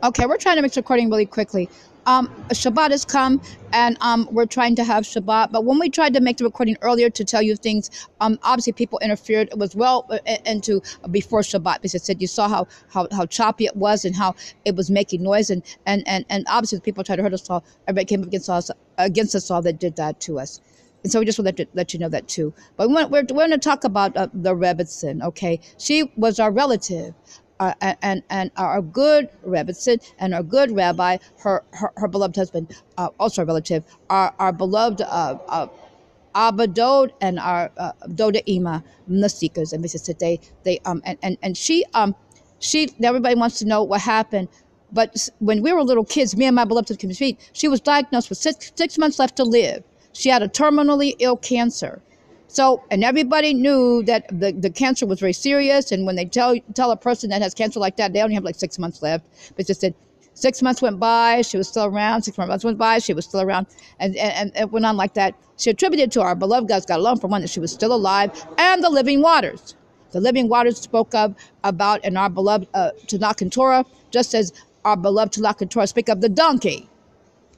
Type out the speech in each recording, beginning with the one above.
Okay, we're trying to make this recording really quickly. Shabbat has come, and we're trying to have Shabbat. But when we tried to make the recording earlier to tell you things, obviously people interfered. It was well into before Shabbat, because it said you saw how choppy it was and how it was making noise, and obviously the people tried to hurt us all. Everybody came against us all that did that to us. And so we just want to let you know that too. But we're going to talk about the Rebbetzin, okay? She was our relative. And our good Rebbetzin and our good rabbi, her beloved husband, also a relative, our beloved Abba Dod and our Doda Ima, the seekers, and Mrs. And she everybody wants to know what happened. But when we were little kids, me and my beloved husband, she was diagnosed with six months left to live. She had a terminally ill cancer. So, and everybody knew that the cancer was very serious. And when they tell a person that has cancer like that, they only have like 6 months left. But they said 6 months went by, she was still around. 6 more months went by, she was still around. And it went on like that. She attributed to our beloved God's got alone, for one, that she was still alive, and the living waters. The living waters spoke about in our beloved Tanakh and Torah, just as our beloved Tanakh and Torah speak of the donkey.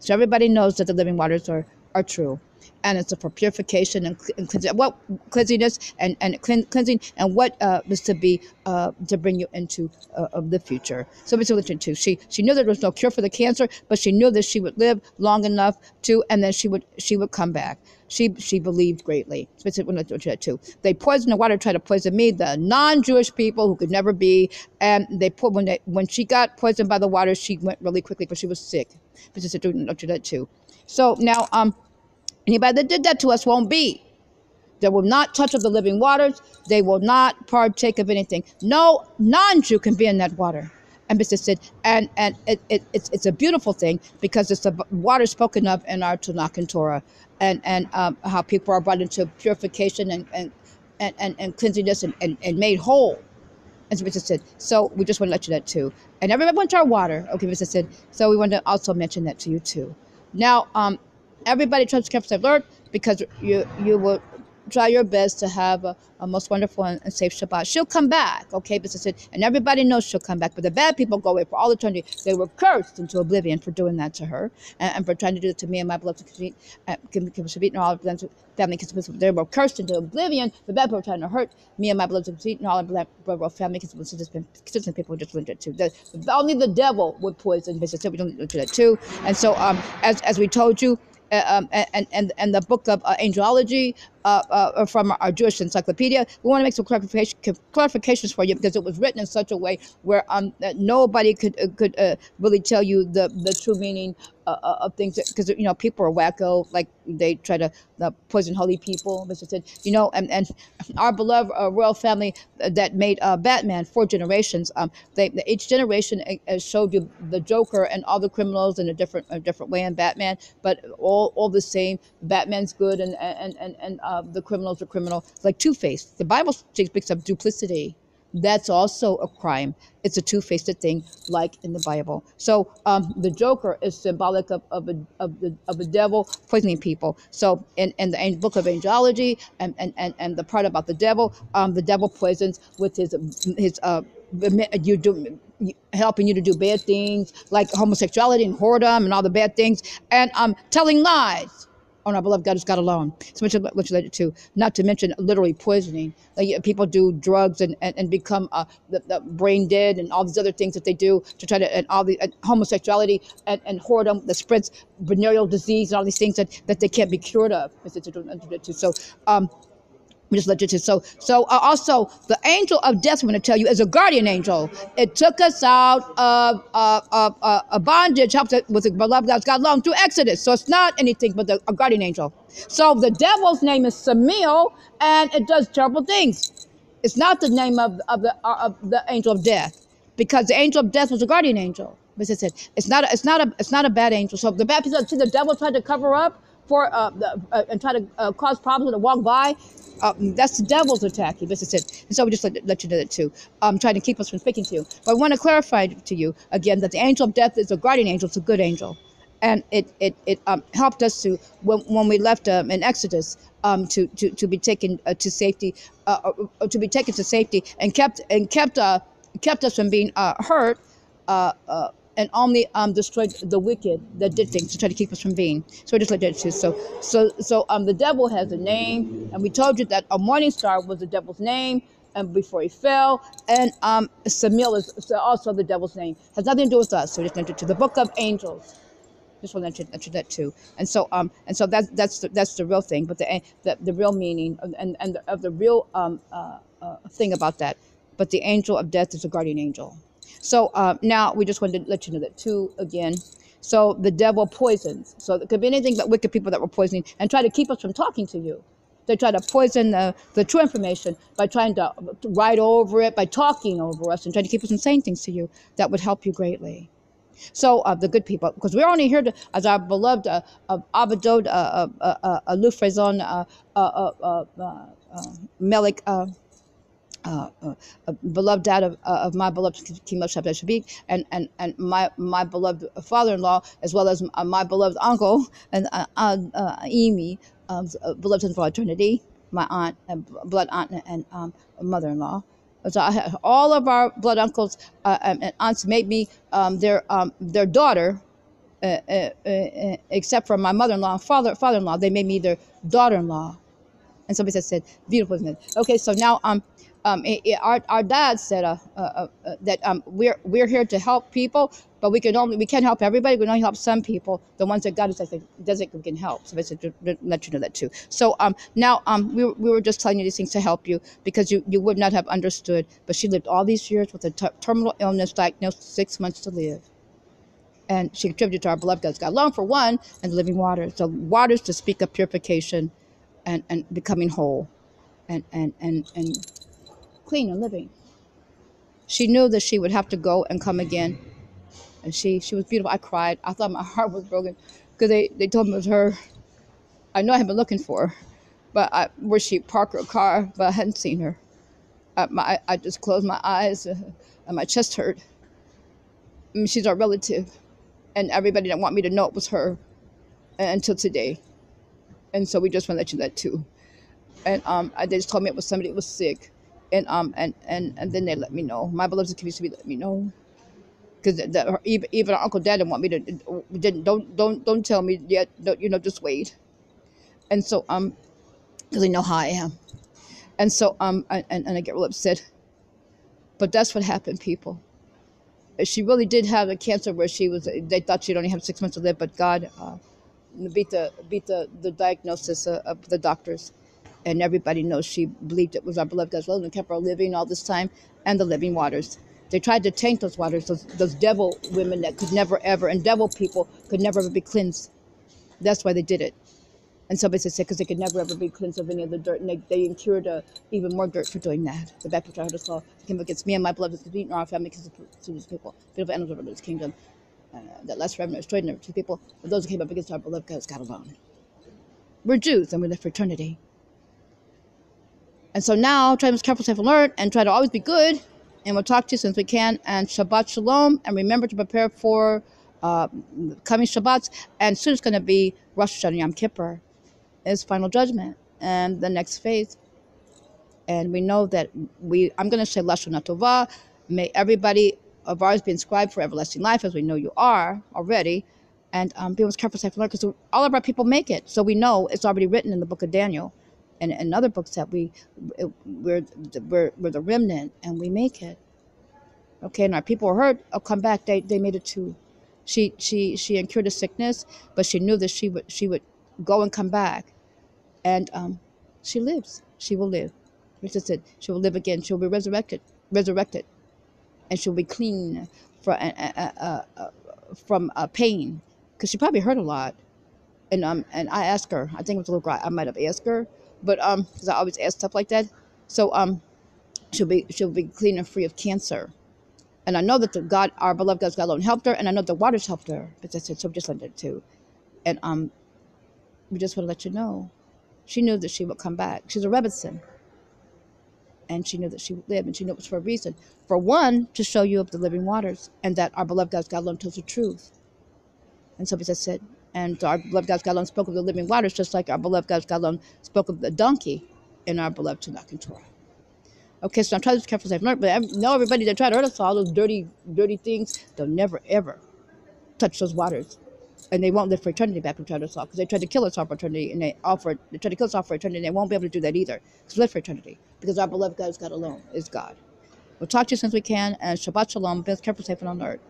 So everybody knows that the living waters are true. And it's for purification and cleansing. What cleansiness and cleansing, and what is to be to bring you into of the future. So basically, too, she knew there was no cure for the cancer, but she knew that she would live long enough to, and then she would come back. She believed greatly. Too. They poisoned the water, tried to poison me, the non-Jewish people who could never be, and when she got poisoned by the water, she went really quickly because she was sick. Too. So now anybody that did that to us won't be. They will not touch of the living waters. They will not partake of anything. No non-Jew can be in that water. And Mr. said, and it's a beautiful thing, because it's the water spoken of in our Tanakh and Torah, and how people are brought into purification and cleanliness and made whole. As Mr. said, so we just want to let you know that too. And everybody went to our water. Okay, Mr. said, so we want to also mention that to you too. Now, everybody tries to keep safe alert, because you will try your best to have a most wonderful and safe Shabbat. She'll come back, okay? And everybody knows she'll come back. But the bad people go away for all eternity. They were cursed into oblivion for doing that to her, and for trying to do it to me and my beloved and all of them. Family, they were cursed into oblivion. The bad people were trying to hurt me and my beloved and all of family, consistent people just learned it too. Only the devil would poison. We don't do that too. And so, as we told you, and the book of angelology from our Jewish encyclopedia, we want to make some clarifications for you, because it was written in such a way where that nobody could really tell you the true meaning of things, because people are wacko, like they try to poison holy people. Mr. said, and our beloved royal family that made Batman 4 generations. Each generation showed you the Joker and all the criminals in a different way in Batman, but all the same. Batman's good, and the criminals are criminal, like Two-Faced. The Bible speaks of duplicity. That's also a crime. It's a two-faced thing, like in the Bible. So the Joker is symbolic of the devil poisoning people. So in the book of angelology and the part about the devil poisons with his helping you to do bad things, like homosexuality and whoredom and all the bad things, and telling lies on our beloved God who's God alone. So much related to, not to mention literally poisoning. Like, people do drugs and become the brain dead, and all these other things that they do to try to, and all the homosexuality and whoredom that spreads venereal disease and all these things that they can't be cured of. So we just let you to. So also the angel of death, I'm going to tell you, is a guardian angel. It took us out of a bondage, helped us with the beloved God's God alone through Exodus. So it's not anything but a guardian angel. So the devil's name is Samiel, and it does terrible things. It's not the name of the angel of death, because the angel of death was a guardian angel. But it's not a bad angel. So the bad people see the devil tried to cover up for and try to cause problems to walk by. That's the devil's attack. And so we just let you know that too. Trying to keep us from speaking to you. But I want to clarify to you again that the angel of death is a guardian angel. It's a good angel, and it helped us to when we left in Exodus to be taken to safety, and kept us from being hurt. and only destroyed the wicked that did things to try to keep us from being. So we just looked at it too. So the devil has a name, and we told you that a morning star was the devil's name, and before he fell, and Samil is also the devil's name. Has nothing to do with us. So we just entered to the book of angels. Just want to mention that too. And so that's the real thing, but the real meaning of the real thing about that. But the angel of death is a guardian angel. So now we just wanted to let you know that too again. So the devil poisons. So it could be anything but wicked people that were poisoning and try to keep us from talking to you. They try to poison the true information by trying to write over it, by talking over us and trying to keep us from saying things to you that would help you greatly. So the good people, because we're only here to, as our beloved Abadod Lufrezon Melik, beloved dad of my beloved Ki Teitzei, and my beloved father-in-law, as well as my beloved uncle and Amy, beloved son for eternity, my aunt, blood aunt and mother-in-law. So I had all of our blood uncles and aunts made me their daughter, except for my mother-in-law and father-in-law. They made me their daughter-in-law. And somebody said, beautiful, isn't it? Okay, so now our dad said that we're here to help people, but we can't help everybody. We can only help some people, the ones that God doesn't we can help. So I said to let you know that too. So now we were just telling you these things to help you, because you would not have understood. But she lived all these years with a terminal illness, diagnosed 6 months to live. And she contributed to our beloved God's God alone for one, and the living waters. So waters to speak of purification and becoming whole and clean and living. She knew that she would have to go and come again. And she was beautiful. I cried. I thought my heart was broken because they told me it was her. I know I had been looking for her, but where she parked her car, but I hadn't seen her. I just closed my eyes and my chest hurt. I mean, she's our relative, and everybody didn't want me to know it was her until today. And so we just want to let you know that too. And they just told me it was somebody that was sick, and then they let me know. My beloved community let me know, because even our uncle dad didn't want me to don't tell me yet. Just wait. And so because they know how I am, and so and I get real upset. But that's what happened, people. She really did have a cancer where they thought she'd only have 6 months to live, but God beat the diagnosis of the doctors. And everybody knows she believed it was our beloved God's love and kept her living all this time, and the living waters. They tried to taint those waters, those devil women that could never ever, and devil people could never ever be cleansed. That's why they did it. And somebody said because they could never ever be cleansed of any of the dirt, and they incurred even more dirt for doing that. The bad picture I heard us all came against me and my beloved, because we our family, because of these people, beautiful animals of this kingdom, that last forever destroyed, and two people, but those who came up against our beloved God alone. We're Jews, and we live for eternity. And so now, try to be careful, safe, alert, and try to always be good. And we'll talk to you as soon as we can. And Shabbat Shalom. And remember to prepare for coming Shabbats. And soon it's going to be Rosh Hashanah Yom Kippur. It's final judgment and the next phase. And we know that I'm going to say Lashon Tovah. May everybody of ours be inscribed for everlasting life, as we know you are already. And be always careful, safe, alert, because all of our people make it. So we know it's already written in the book of Daniel. And other books that we're the remnant, and we make it. Okay, and our people were hurt. Oh, come back. They made it too. She incurred a sickness, but she knew that she would go and come back, and she lives. She will live. Richard said she will live again. She will be resurrected, and she'll be clean from pain, because she probably hurt a lot. And I asked her. I think it was a little girl. I might have asked her. But because I always ask stuff like that, so she'll be clean and free of cancer, and I know that our beloved God's God alone helped her, and I know the waters helped her. But I said so, just like that too, and we just want to let you know, she knew that she would come back. She's a Rebbetzin, and she knew that she would live, and she knew it was for a reason. For one, to show you of the living waters, and that our beloved God's God alone tells the truth. And so, as I said. And our beloved God's God alone spoke of the living waters, just like our beloved God's God alone spoke of the donkey in our beloved Tanakh and Torah. Okay, so I'm trying to be careful, safe, and alert. But I know everybody that tried to hurt us, all those dirty, dirty things, they'll never ever touch those waters, and they won't live for eternity back from trying to solve, because they tried to kill us off for eternity, and they tried to kill us off for eternity, and they won't be able to do that either, because we live for eternity, because our beloved God is God alone, is God. We'll talk to you since we can, and Shabbat Shalom, be careful, safe, and alert.